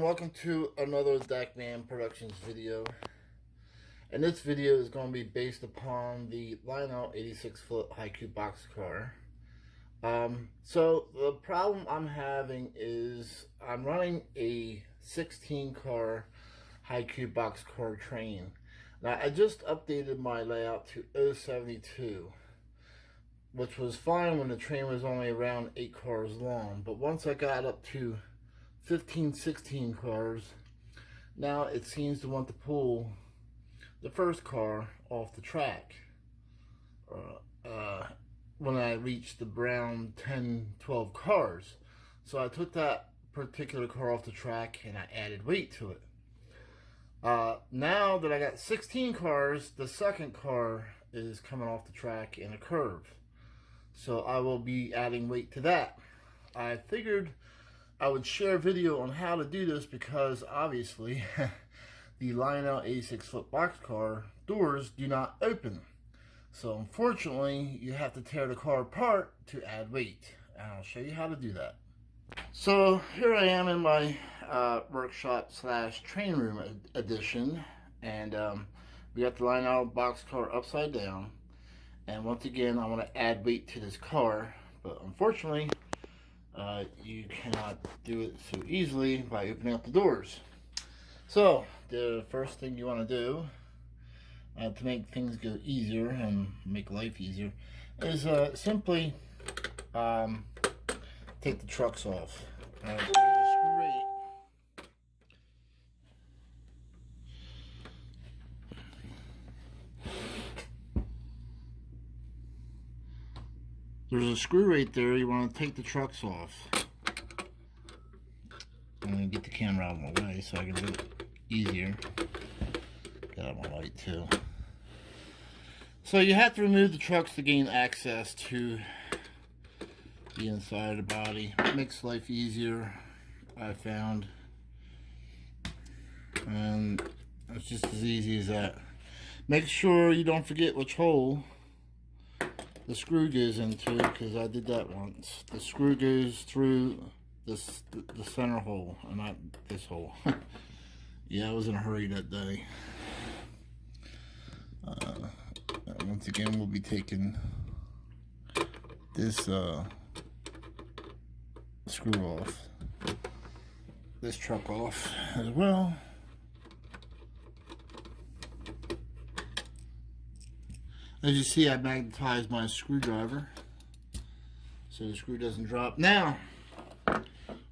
welcome to another Dackman Productions video. And this video is going to be based upon the Lionel 86ft high-cube boxcar. So the problem I'm having is I'm running a 16-car high-cube boxcar train. Now I just updated my layout to 072, which was fine when the train was only around 8 cars long, but once I got up to 15, 16 cars, now it seems to want to pull the first car off the track when I reached the brown 10, 12 cars. So I took that particular car off the track and I added weight to it. Now that I got 16 cars, the second car is coming off the track in a curve. So I will be adding weight to that. I figured I would share a video on how to do this because obviously the Lionel 86ft boxcar doors do not open. So unfortunately you have to tear the car apart to add weight. And I'll show you how to do that. So here I am in my workshop slash train room edition, and we got the Lionel boxcar upside down. And once again I want to add weight to this car, but unfortunately you cannot do it so easily by opening up the doors. So the first thing you want to do to make things go easier and make life easier is simply take the trucks off. There's a screw right there. You want to take the trucks off. I'm going to get the camera out of my way so I can do it easier. Get out of my light too. So you have to remove the trucks to gain access to the inside of the body. It makes life easier, I found. And it's just as easy as that. Make sure you don't forget which hole the screw goes into, because I did that once. The screw goes through the center hole and not this hole. Yeah, I was in a hurry that day. Once again, we'll be taking this screw off, this truck off as well. As you see, I magnetized my screwdriver so the screw doesn't drop. Now,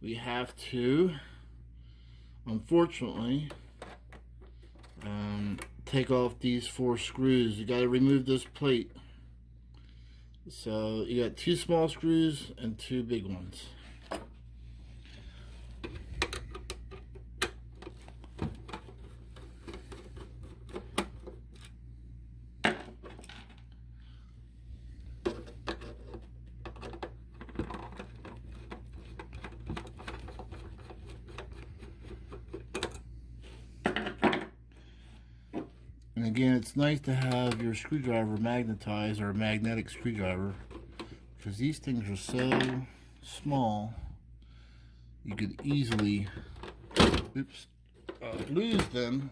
we have to, unfortunately, take off these 4 screws. You got to remove this plate. So you got 2 small screws and 2 big ones. And again, it's nice to have your screwdriver magnetized, or a magnetic screwdriver, because these things are so small you could easily lose them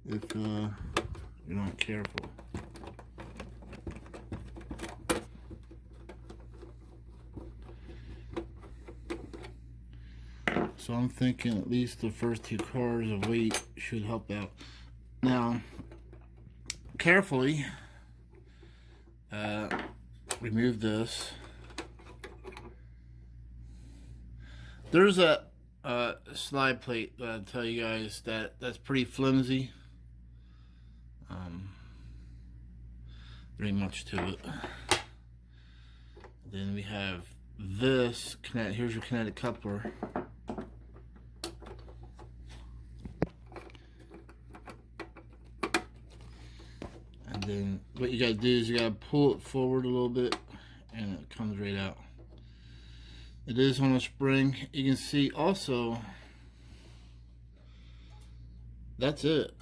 if you're not careful. So I'm thinking at least the first 2 cars of weight should help out. Now, carefully remove this. There's a slide plate that I'll tell you guys that's pretty flimsy. Very much to it. Then we have this connect. Here's your kinetic coupler. Then what you gotta do is you gotta pull it forward a little bit and it comes right out. It is on a spring. You can see also that's it.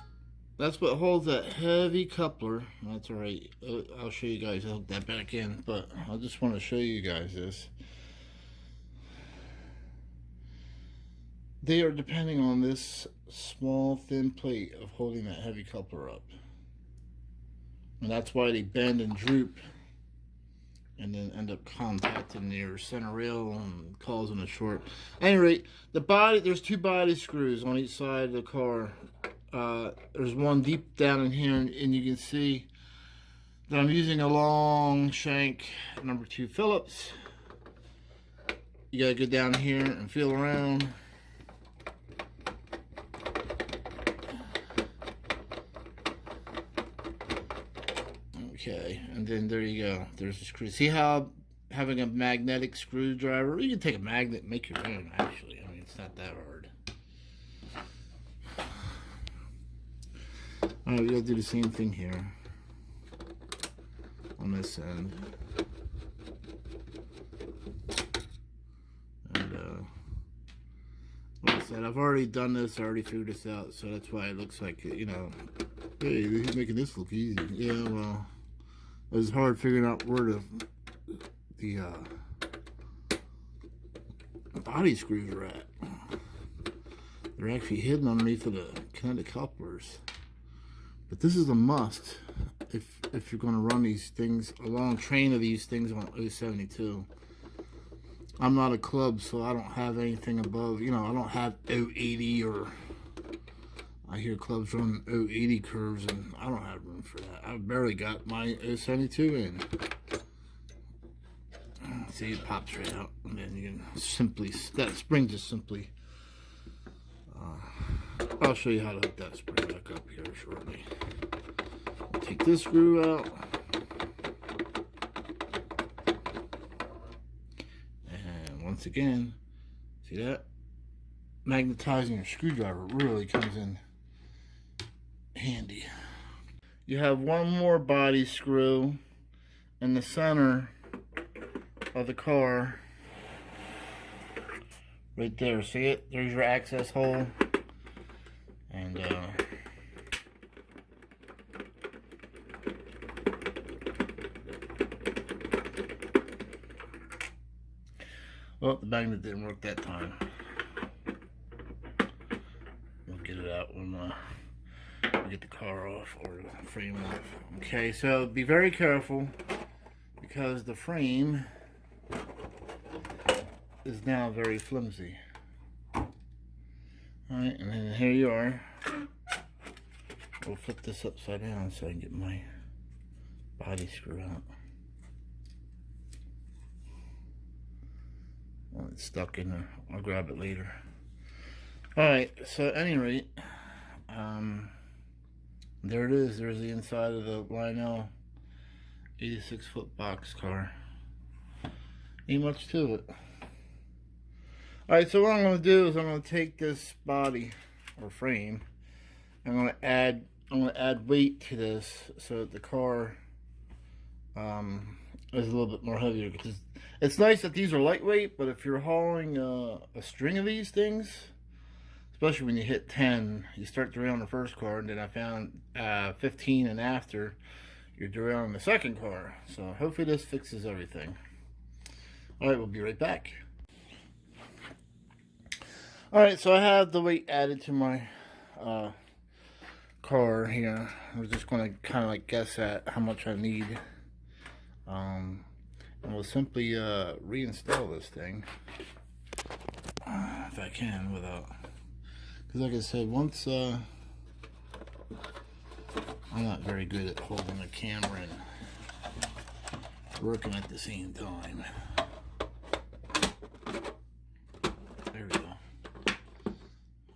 That's what holds that heavy coupler. That's alright. I'll show you guys. I'll hook that back in, but I just want to show you guys this. they are depending on this small thin plate of holding that heavy coupler up. And that's why they bend and droop and then end up compacting your center rail and causing a short. At any rate, the body, there's 2 body screws on each side of the car. There's one deep down in here, and you can see that I'm using a long shank number 2 Phillips. You gotta go down here and feel around. Okay, and then there you go. There's the screw. See how having a magnetic screwdriver, you can take a magnet and make your own, actually. I mean, it's not that hard. Alright, we gotta do the same thing here on this end. And, like I said, I've already done this, I already figured this out, so that's why it looks like, you know, hey, he's making this look easy. Yeah, well, it was hard figuring out where the body screws are at. They're actually hidden underneath of the kinetic couplers. But this is a must if you're going to run these things, a long train of these things on 072. I'm not a club, so I don't have anything above, you know, I don't have 080 or... I hear clubs run 080 curves, and I don't have room for that. I've barely got my 072 in. See, it pops right out, and then you can simply, that spring just simply, I'll show you how to hook that spring back up here shortly. Take this screw out. And once again, see that? Magnetizing your screwdriver really comes in handy. You have one more body screw in the center of the car right there. See it? There's your access hole. And well, the magnet didn't work that time. We'll get it out when we get the car off or the frame off. Okay, so be very careful because the frame is now very flimsy. Alright, and then here you are. We'll flip this upside down so I can get my body screw out. Well, it's stuck in there. I'll grab it later. Alright, so at any rate, there it is. There's the inside of the Lionel 86ft boxcar. Ain't much to it. Alright, so what I'm going to do is I'm going to take this body or frame. I'm going to add weight to this so that the car is a little bit more heavier. Because it's nice that these are lightweight, but if you're hauling a string of these things, especially when you hit 10, you start derailing the first car, and then I found 15 and after, you're derailing the second car. So hopefully this fixes everything. Alright, we'll be right back. Alright, so I have the weight added to my car here. I'm just going to kind of like guess at how much I need. And we'll simply reinstall this thing. If I can without... Because like I said, once... I'm not very good at holding the camera and working at the same time. There we go.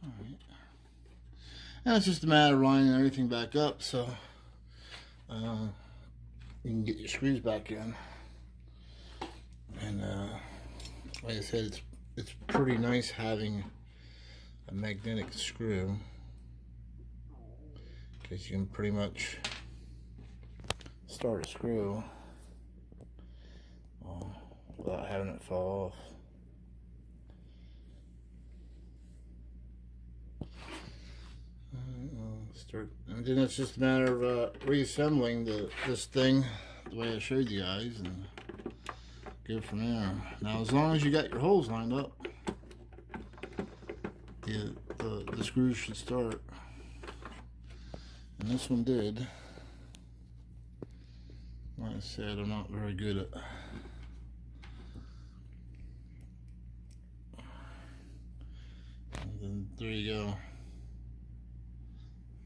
Alright. Now it's just a matter of lining everything back up so you can get your screws back in. And like I said, it's pretty nice having a magnetic screw, because you can pretty much start a screw without having it fall off. And then it's just a matter of reassembling this thing the way I showed you guys and go from there. Now, as long as you got your holes lined up, the screws should start. And this one did. Like I said, I'm not very good at and then there you go.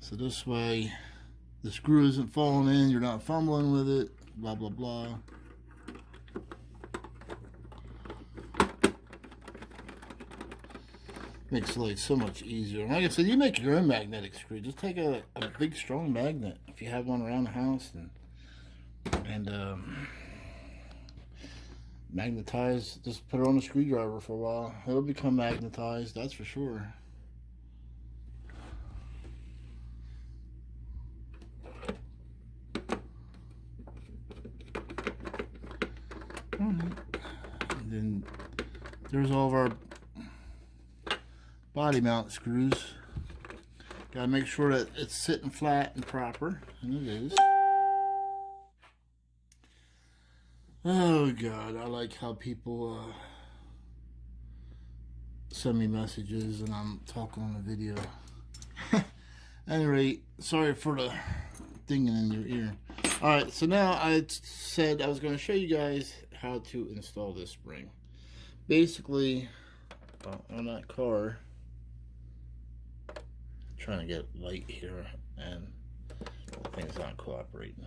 So this way the screw isn't falling in, you're not fumbling with it, blah blah blah. Makes life so much easier. And like I said, you make your own magnetic screw. Just take a big strong magnet if you have one around the house and magnetize. Just put it on a screwdriver for a while. It'll become magnetized, that's for sure. And then there's all of our body mount screws. Gotta make sure that it's sitting flat and proper, and it is. Oh God, I like how people send me messages and I'm talking on the video. At any rate, sorry for the dinging in your ear. Alright, so now I said I was going to show you guys how to install this spring. Basically, on that car, trying to get light here and the thing's not cooperating.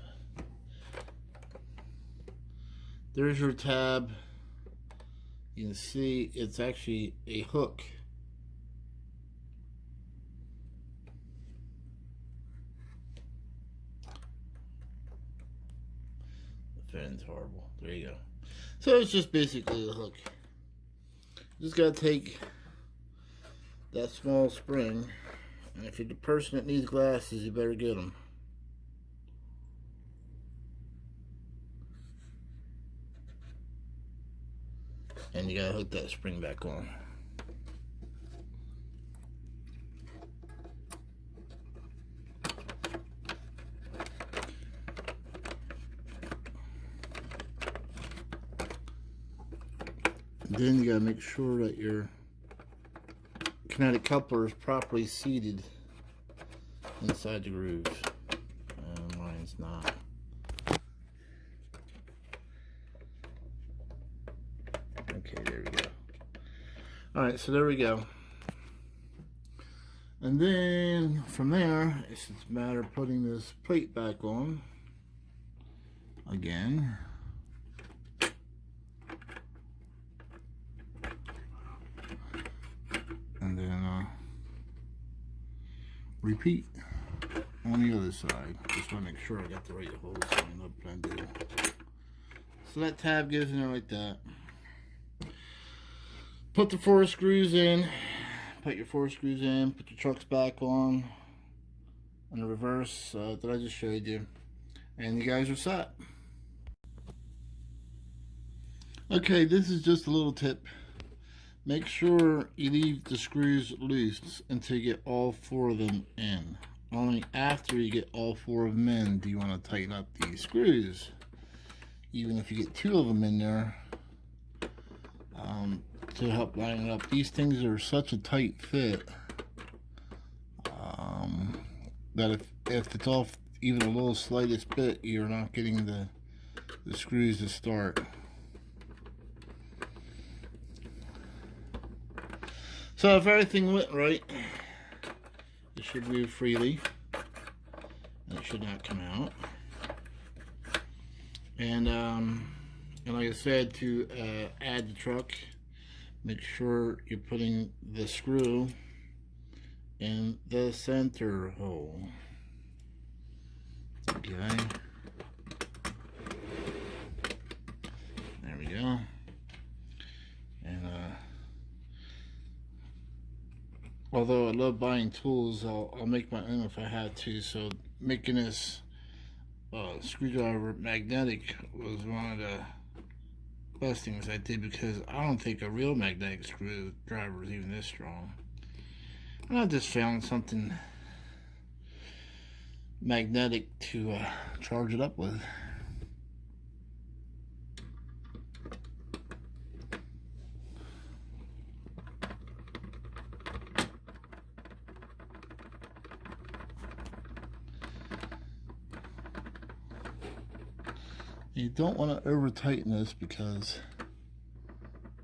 There's your tab. You can see it's actually a hook. The fitting's horrible. There you go. So it's just basically a hook. Just gotta take that small spring, and if you're the person that needs glasses, you better get them. And you gotta hook that spring back on. And then you gotta make sure that your kinetic coupler is properly seated inside the grooves. And mine's not. Okay, there we go. Alright, so there we go. And then from there, it's just a matter of putting this plate back on again. And then repeat on the other side. Just want to make sure I got the right holes lined up, and I do. So that tab goes in there like that. Put the 4 screws in. Put your 4 screws in. Put your trucks back on the reverse that I just showed you. And you guys are set. Okay, this is just a little tip. Make sure you leave the screws loose until you get all 4 of them in. Only after you get all 4 of them in do you want to tighten up these screws. Even if you get 2 of them in there, to help line it up. These things are such a tight fit that if it's off even a little slightest bit, you're not getting the screws to start. So if everything went right, it should move freely and it should not come out. And like I said, to add the truck, make sure you're putting the screw in the center hole. Okay. There we go. And although I love buying tools, I'll make my own if I had to. So making this screwdriver magnetic was one of the best things I did, because I don't think a real magnetic screwdriver is even this strong. And I just found something magnetic to charge it up with. You don't want to over tighten this because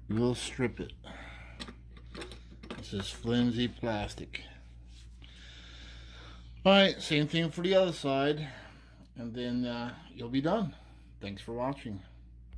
you will strip it. This is flimsy plastic. Alright, same thing for the other side, and then you'll be done. Thanks for watching.